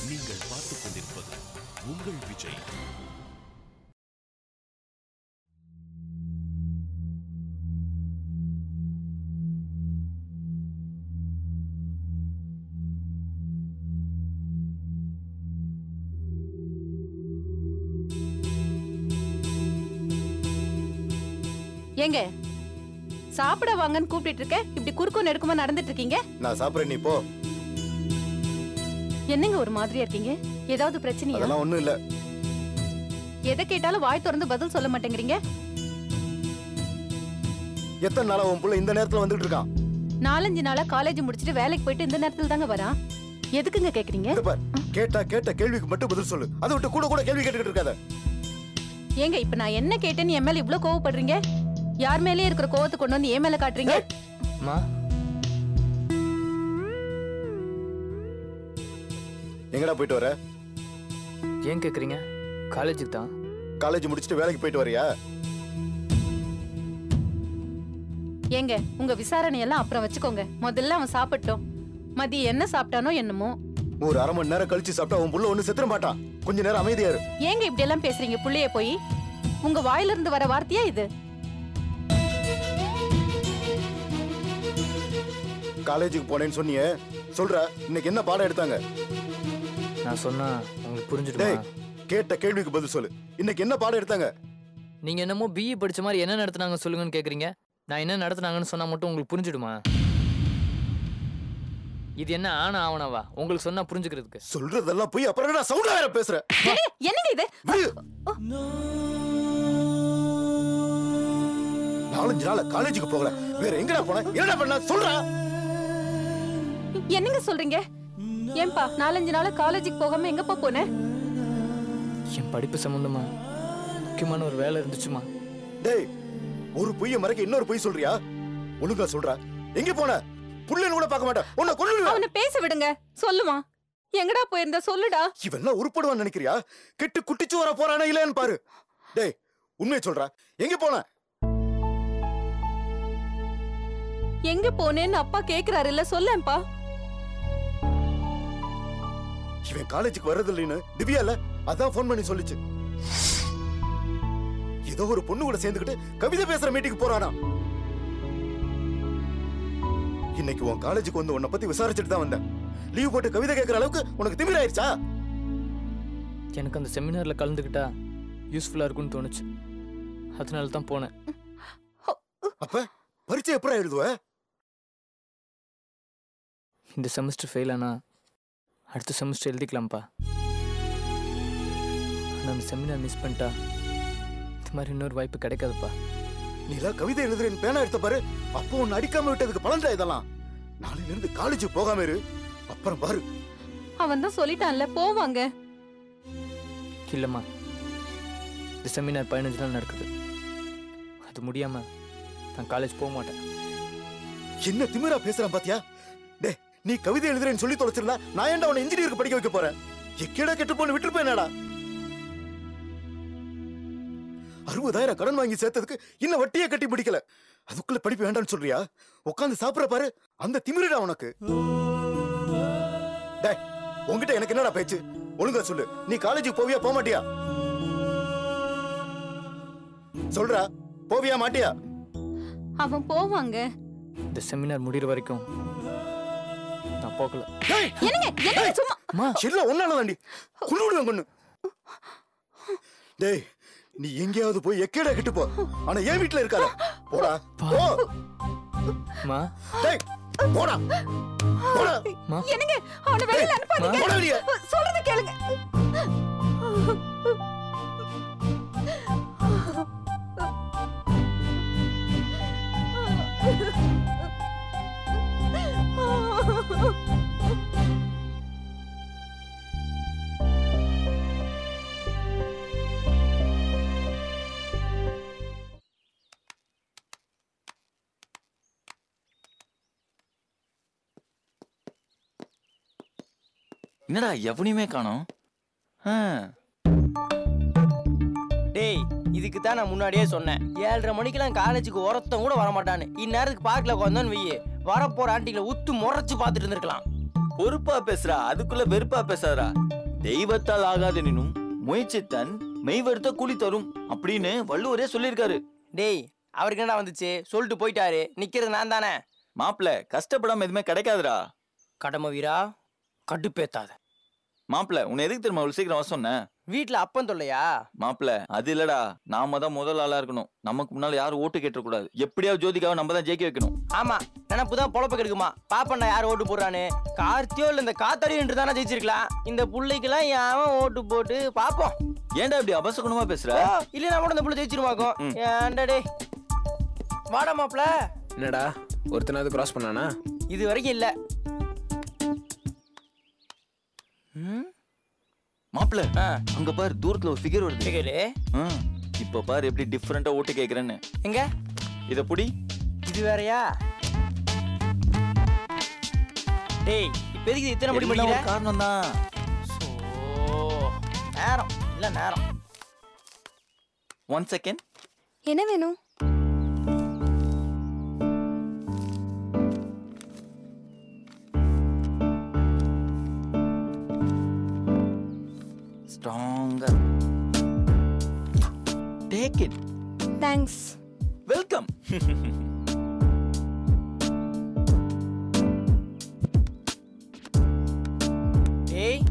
நீங்கள் பார்த்துக் கொண்டிருப்பது உங்கள் விஜய். ஏங்க சாப்பிட வாங்கன்னு கூப்பிட்டு இருக்க, இப்படி குறுக்கும் நெருக்குமா நடந்துட்டு இருக்கீங்க. நான் சாப்பிடுறேன், நீ போ. என்னங்க ஒரு மாதிரியா இருக்கீங்க? ஏதாவது பிரச்சனையா? அதெல்லாம் ஒண்ணும் இல்ல. எதை கேட்டாலும் வாய் திறந்து பதில் சொல்ல மாட்டேங்கிறீங்க. எத்தனை நாளா உன் புள்ள இந்த நேரத்துல வந்துட்டு இருக்கான்? 4-5 நாளா காலேஜ் முடிச்சிட்டு வேலைக்கு போயிட்டு இந்த நேரத்துல தாங்க வரான். எதுக்குங்க கேக்குறீங்க? கேட்ட கேள்விக்கு மட்டும் பதில் சொல்லு. அதை விட்டு கூட கூட கேள்வி கேட்டுக்கிட்டு இருக்காத. ஏங்க இப்ப நான் என்ன கேட்டேன்னு என் மேல இவ்ளோ கோவப்படுறீங்க? யார் மேலயே இருக்கிற கோவத்தை கொண்டு வந்து என் மேல காட்டுறீங்க? அம்மா எங்கடா போயிட்டு வர? ஏன் கேக்குறீங்க? காலேஜுக்கு தான். காலேஜ் முடிச்சிட்டு வேலைக்கு போயிட்டு வரியா? ஏங்க உங்க விசாரணை எல்லாம் அப்புறம் வச்சுக்கோங்க. முதல்ல அவன் சாப்பிட்டோம். மதியம் என்ன சாப்பிட்டானோ என்னமோ. ஒரு அரை மணி நேரம் கழிச்சு சாப்பிட்டா உன் புள்ள ஒண்ணு செத்துற மாட்டான். கொஞ்ச நேரம் அமைதியா இரு. ஏங்க இப்படி எல்லாம் பேசுறீங்க? புள்ளைய போய் உங்க வாயில இருந்து வர வார்த்தையா இது? காலேஜுக்கு போனேன்னு சொன்னியே, சொல்ற இன்னைக்கு என்ன பாடம் எடுத்தாங்க? நான் சொன்னா உங்களுக்கு புரிஞ்சுடுமா? கேட்ட கேள்விக்கு பதில் சொல்லு. இன்னைக்கு என்ன பாடம் எடுத்தாங்க? நீங்க என்னமோ பிஇ படிச்ச மாதிரி என்ன நடத்துனாங்க சொல்லுங்கன்னு கேக்குறீங்க. நான் என்ன நடத்துனாங்கன்னு சொன்னா மட்டும் உங்களுக்கு புரிஞ்சுடுமா? இது என்ன ஆனா ஆவணவா? உங்களுக்கு சொன்னா புரிஞ்சுக்கிறதுக்கு? சொல்றதெல்லாம் போய் அப்புறம் என்ன சவுண்டா வேற பேசுற? என்னங்க இது? 4-5 நாள் காலேஜுக்கு போகல, வேற எங்கடா போன? என்னடா பண்ண சொல்றா? என்னங்க சொல்றீங்க? ஏன்பா 4-5 நாளா காலேஜுக்கு போகாம எங்கப்பா போன? என் படிப்பு சம்பந்தமா முக்கியமான ஒரு வேலை இருந்துச்சுமா. டேய், ஒரு பொய்ய மறைக்க இன்னொரு பொய் சொல்றியா? ஒழுங்கா சொல்றா. எங்க போன? புள்ளன்னு கூட பார்க்க மாட்டேன். உன்னை கொல்லுவேன். அவனை பேச விடுங்க. சொல்லுமா? எங்கடா போயிருந்த சொல்லுடா. இவெல்லாம் உருப்படுவான்னு நினைக்கிறியா? கெட்டு குட்டிச்சு வர போறானா இல்லையான்னு பாரு. டேய், உண்மையை சொல்றா. எங்க போன? எங்க போனேன்னு அப்பா கேக்குறாரு இல்ல, சொல்லேன்பா. இவன் காலேஜுக்கு வர்றது இல்லைன்னு திவ்யா இல்ல அதான் போன் பண்ணி சொல்லிச்சு. ஏதோ ஒரு பொண்ணு கூட சேர்ந்துக்கிட்டு கவிதை பேசுற மீட்டிங் போறானா. இன்னைக்கு உன் காலேஜுக்கு வந்து உன்னை பத்தி விசாரிச்சுட்டு தான் வந்தேன். லீவ் போட்டு கவிதை கேட்கற அளவுக்கு உனக்கு திமிராயிருச்சா? எனக்கு அந்த செமினார்ல கலந்துக்கிட்டா யூஸ்ஃபுல்லா இருக்கும்னு தோணுச்சு. அதனால தான் போனேன். அப்ப பரீட்சை எப்படா எழுதுவ? இந்த செமஸ்டர் ஃபெயில் ஆனா அடுத்த செமஸ்டர் எழுதிக்கலாம்ப்பா. ஆனால் அந்த செமினார் மிஸ் பண்ணிட்டா இந்த மாதிரி இன்னொரு வாய்ப்பு கிடைக்காதுப்பா. நீலாம் கவிதை எழுதுறேன்னு பேனா எடுத்த பாரு. அப்போ உன்னை அடிக்காம விட்டதுக்கு பலன்டா இதெல்லாம். நாளையில இருந்து காலேஜ் போகாம இரு, அப்புறம் பாரு. அவன் தான் சொல்லிட்டான்ல, போவாங்க. இல்லம்மா, இந்த செமினார் 15 நாள் நடக்குது. அது முடியாம நான் காலேஜ் போக மாட்டேன். என்ன திமிரா பேசுறான் பாத்தியா? டே, நீ கவிதை எழுதுறேன்னு சொல்லி தொலைச்சிருந்தா நான் ஏன்டா உன்னை இன்ஜினியருக்கு படிக்க வைக்க போறேன்? எக்கேடா கெட்டு போன்னு விட்டு போயினாடா. 60,000 கடன் வாங்கி சேர்த்ததுக்கு இன்னும் வட்டியே கட்டி பிடிக்கல. அதுக்குள்ள படிப்பு வேண்டாம்னு சொல்றியா? உட்காந்து சாப்பிட பாரு, அந்த திமிருடா உனக்கு. டேய், உன்கிட்ட எனக்கு என்னடா பேச்சு? ஒழுங்கா சொல்லு. நீ காலேஜுக்கு போவியா போக மாட்டியா? சொல்றா, போவியா மாட்டியா? அவன் போவாங்க. இந்த செமினார் முடிகிற வரைக்கும் நான் போகல. என்னங்க சும்மா எல்லாம் ஒன்னாலதாண்டி கொன்னுடுவேன் கொன்னு. டேய், நீ எங்கேயாவது போய் எக்கேடா கிட்டு போ. ஆனா என் வீட்டுல இருக்காத. போடா போ. மா, டேய் போடா போடா. என்னங்க அவனை வெளியில அனுப்பாதீங்க. போடா வெளிய. சொல்றத கேளுங்க. என்னடா எவனையுமே காணோம்? டேய், இதுக்கு தான் நான் முன்னாடியே சொன்னேன். 7:30 மணிக்கெல்லாம் காலேஜுக்கு ஒருத்தன் கூட வரமாட்டான்னு. இந்நேரத்துக்கு பார்க்கல உட்காந்தோன்னு வெய்யே வரப்போற ஆண்டிகளை உத்து முறைச்சு பார்த்துட்டு இருந்திருக்கலாம். பொறுப்பா பேசுறா, அதுக்குள்ள வெறுப்பா பேசாதடா. தெய்வத்தால் ஆகாதெனினும் முயற்சித்தன் மெய்வருத்த கூலி தரும் அப்படின்னு வள்ளுவரே சொல்லியிருக்காரு. டேய் அவருக்கு என்ன வந்துச்சு, சொல்லிட்டு போயிட்டாரு. நிக்கிறது நான் தானே. மாப்பிள்ள கஷ்டப்படாம எதுவுமே கிடைக்காதுடா. கடமை வீரா, கடுப்பேத்தாத. மாப்பிள்ள உன்னை எதுக்கு தெரியுமா அவ்வளவு சீக்கிரம் வர சொன்னேன்? வீட்டுல அப்பன் தொல்லையா? மாப்பிள்ள அது இல்லடா, நாம தான் முதல் ஆளா இருக்கணும். நமக்கு முன்னால யாரும் ஓட்டு கேட்டக்கூடாது. எப்படியாவது ஜோதிகாவை நம்ம தான் ஜெயிக்க வைக்கணும். ஆமா, நினைப்புதான் பொழப்ப கெடுக்குமா. பாப்பண்டா யார் ஓட்டு போடுறான்னு. கார்த்தியோ இல்ல இந்த காத்தாடி என்று தானே ஜெயிச்சிருக்கலாம். இந்த புள்ளைக்கெல்லாம் யாவன் ஓட்டு போட்டு பாப்போம். ஏன்டா இப்படி அபசகுணமா பேசுற? இல்ல நான் கூட இந்த புள்ள ஜெயிச்சிருமாக்கும். ஏன்டா டே வாடா மாப்ள. என்னடா ஒருத்தனாவது கிராஸ் பண்ணானா? இது வரைக்கும் இல்ல. மாப்பிள்ள அங்க பாரு, தூரத்துல ஒரு ஃபிகர் வருது. இப்ப பாரு எப்படி டிஃபரெண்டா ஓட்டு கேக்குறேன்னு. எங்க இத புடி. இது வேறயா? டேய் இப்ப எதுக்கு இத்தனை முடி பண்ணிக்கிற? காரணம் தான். நேரம் இல்ல நேரம். 1 செகண்ட். என்ன வேணும்? Stronger. Take it. Thanks. Welcome. ஏய்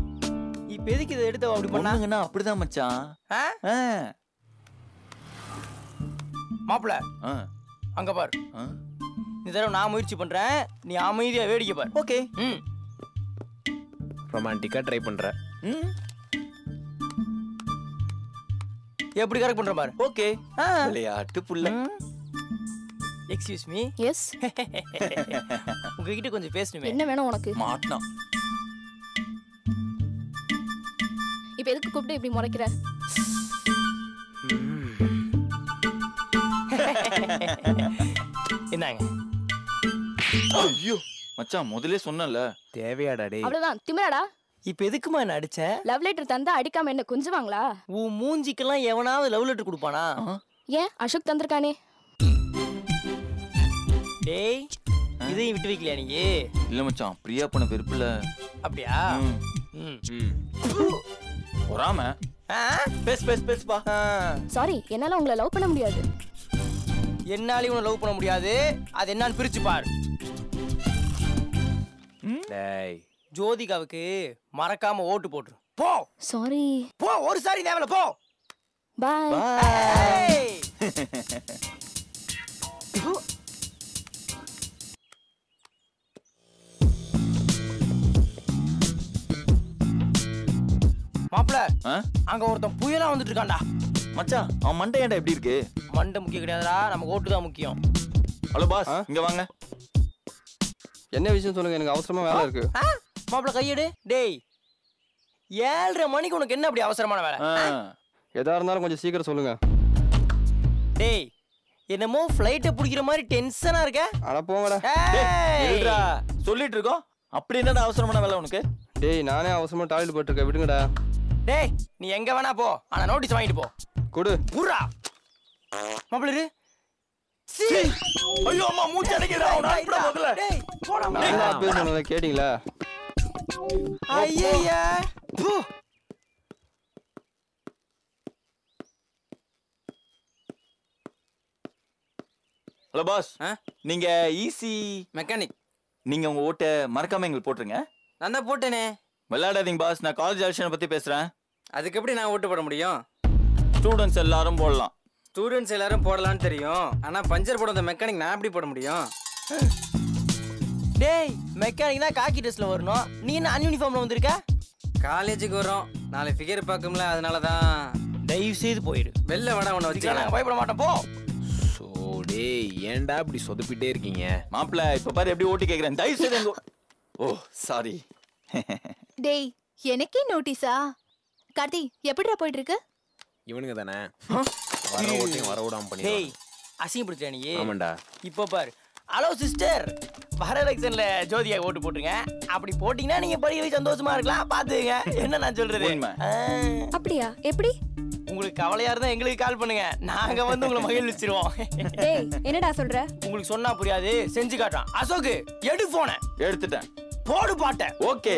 இப்ப எதுக்கு இதை எடுத்து அப்படி பண்ணாங்கன்னா? அப்படிதான் மச்சான். மாப்பிள்ள அங்க பாரு. இந்த தடவை நான் முயற்சி பண்றேன், நீ அமைதியா வேடிக்கை பாரு. ஓகே. ரொமான்டிக்கா ட்ரை பண்ற. எப்படி கரெக்ட் பண்ற பாரு. ஓகே. விளையாட்டு புள்ள. Excuse me. எஸ். உங்ககிட்ட கொஞ்சம் பேசணுமே. என்ன வேணும் உனக்கு? மாட்னா. இப்ப எதுக்கு கூப்பிட்டு இப்படி முறைக்கிற? என்னங்க? ஐயோ மச்சான் முதல்ல சொன்னல. தேவையாடா டேய்? அவ்வளவுதான் திமிராடா. இப்ப எதுக்குமா என்ன அடிச்ச? லவ் லெட்டர் தந்தா அடிக்காம என்ன கொஞ்சுவாங்களா? உன் மூஞ்சிக்கெல்லாம் எவனாவது லவ் லெட்டர் கொடுப்பானா? ஏன் அசோக் தந்திருக்கானே. டேய் இதையும் விட்டு வைக்கலையா நீ? இல்ல மச்சான், பிரியா பண்ண வெறுப்புல. அப்படியா? பொறாம. பேசுப்பா. சாரி, என்னால உங்களை லவ் பண்ண முடியாது. என்னாலையும் உன்னை லவ் பண்ண முடியாது. அது என்னன்னு பிரிச்சு பாரு. டேய் ஜோதிகாவுக்கு மறக்காம ஓட்டு போட்டுரு. போ. சாரி. போ, ஒரு சாரி தேவல போ. பை. மாப்ள அங்க ஒருத்தன் புயலா வந்துட்டு இருக்கான்டா. மச்சான் அவன் மண்டை ஏன்டா எப்படி இருக்கு? மண்டை முக்கியம் கிடையாதுடா, நமக்கு ஓட்டு தான் முக்கியம். ஹலோ பாஸ், இங்க வாங்க. என்ன விஷயம் சொல்லுங்க, எனக்கு அவசரமா வேலை இருக்கு. மாப்ள கையெடு. டேய் 7:30 மணிக்கு உனக்கு என்ன அப்படி அவசரமான வேலை? எதா இருந்தாலும் கொஞ்சம் சீக்கிரம் சொல்லுங்க. டேய் என்னமோ ஃளைட்ட பிடிக்கிற மாதிரி டென்ஷனா இருக்க. அட போங்கடா. டேய் சொல்லிட்டு இருக்கோம். அப்படி என்னடா அவசரமான வேலை உனக்கு? டேய் நானே அவசரமா டாய்லெட் போயிட்டு இருக்கேன், விடுங்கடா. டேய் நீ எங்க வேணா போ, ஆனா நோட்டீஸ் வாங்கிட்டு போ. குடு. புறா மாப்ள இரு. ஐயோ அம்மா மூச்சு அடைக்குதுடா. நான் முதல்ல டேய் போடா. நான் பேசுனத கேட்டிங்களா? ஐயய்யா. ஹலோ பாஸ், நீங்க ஈசி மெக்கானிக். நீங்க உங்க ஓட்டை மறக்காம எங்களுக்கு போட்டுருங்க. நான் தான் போட்டேனே. விளையாடாதீங்க பாஸ், நான் காலேஜ் எலெக்ஷனை பத்தி பேசுறேன். அதுக்கு எப்படி நான் ஓட்டு போட முடியும்? ஸ்டூடெண்ட்ஸ் எல்லாரும் போடலாம். ஸ்டூடெண்ட்ஸ் எல்லாரும் போடலான்னு தெரியும், ஆனா பஞ்சர் போட அந்த மெக்கானிக் நான் எப்படி போட முடியும்? டேய் மெக்கானிக்னா காக்கி ட்ரெஸ்ல வரணும், நீ என்ன அன்யூனிஃபார்ம்ல வந்திருக்க? காலேஜுக்கு வரோம், நாளை ஃபிகர் பார்க்கும்ல, அதனால தான். தயவு செய்து போயிடு. வெளில வட உன்னை வச்சு நாங்க பயப்பட மாட்டோம், போ. சோ டேய் ஏன்டா இப்படி சொதப்பிட்டே இருக்கீங்க? மாப்பிள்ள இப்ப பாரு எப்படி ஓட்டு கேக்குறேன். தயவு செய்து ஓ சாரி. டேய் எனக்கே நோட்டீஸா? கார்த்தி எப்படிடா போயிட்டு இருக்கு? இவனுங்க தானே வர ஓட்டையும் வர விடாம பண்ணி. டேய் அசிங்கப்படுத்தியா நீ? ஆமாண்டா. இப்போ பாரு. ஹலோ சிஸ்டர், வர எலெக்ஷன்ல ஜோதியா ஓட்டு போட்டுருங்க. அப்படி போட்டீங்கன்னா நீங்க படிக்க சந்தோஷமா இருக்கலாம். பாத்துங்க என்ன நான் சொல்றது. அப்படியா? எப்படி? உங்களுக்கு கவலையா இருந்தா எங்களுக்கு கால் பண்ணுங்க, நாங்க வந்து உங்களை மகிழ்ச்சிருவோம். டேய் என்னடா சொல்ற? உங்களுக்கு சொன்னா புரியாது, செஞ்சு காட்டுறான். அசோக் எடு போன. எடுத்துட்டேன். போடு பாட்ட. ஓகே.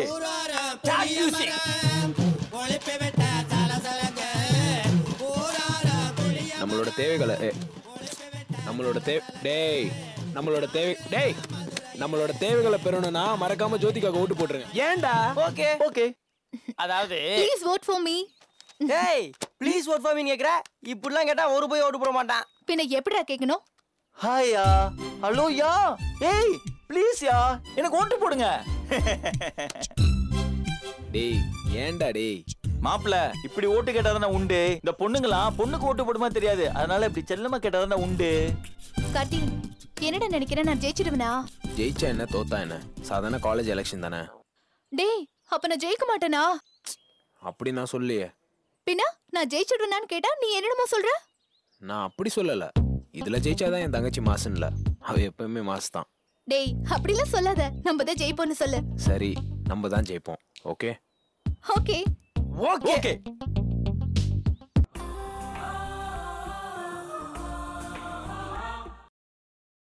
Start music. நம்மளோட தேவைகளை நம்மளோட தேவைகளை பெறணும்னா மறக்காம ஜோதிகாக்கு ஓட்டு போட்டுருங்க. ஏன்டா? Okay okay. அதாவது ப்ளீஸ் vote for me. டேய் ப்ளீஸ் vote for me கேக்குற. இப்படிலாம் கேட்டா ஒரு போய் ஓட்டு போட மாட்டான். பின்ன எப்படிடா கேட்கணும்? ஹாயா. ஹலோ யா. ஏய் ப்ளீஸ் யா எனக்கு ஓட்டு போடுங்க. டேய் ஏன்டா டேய்? மாப்ள இப்படி ஓட்டு கேட்டாதானே உண்டு. இந்த பொண்ணுங்களாம் பொண்ணுக்கு ஓட்டு போடுமா தெரியாது. அதனால இப்படி செல்லமா கேட்டாதானே உண்டு. கார்த்தி என்னடா நினைக்கிறேன், நான் ஜெயிச்சிடுவேனா? ஜெயிச்சா என்ன தோத்தா என்ன, சாதாரண காலேஜ் எலெக்ஷன் தானே. டேய் அப்ப நான் ஜெயிக்க மாட்டேனா? அப்படி நான் சொல்லியே. பின்ன நான் ஜெயிச்சிடுவேனான்னு கேட்டா நீ என்னடா சொல்ற? நான் அப்படி சொல்லல. இதுல ஜெயிச்சாதான் என் தங்கச்சி மாசுன்னுல, அவ எப்பவுமே மாசு தான். டேய் அப்படிலாம் சொல்லாத, நம்ம தான் ஜெயிப்போம்னு சொல்லு. சரி நம்ம தான் ஜெயிப்போம். Okay okay okay. ஓகே.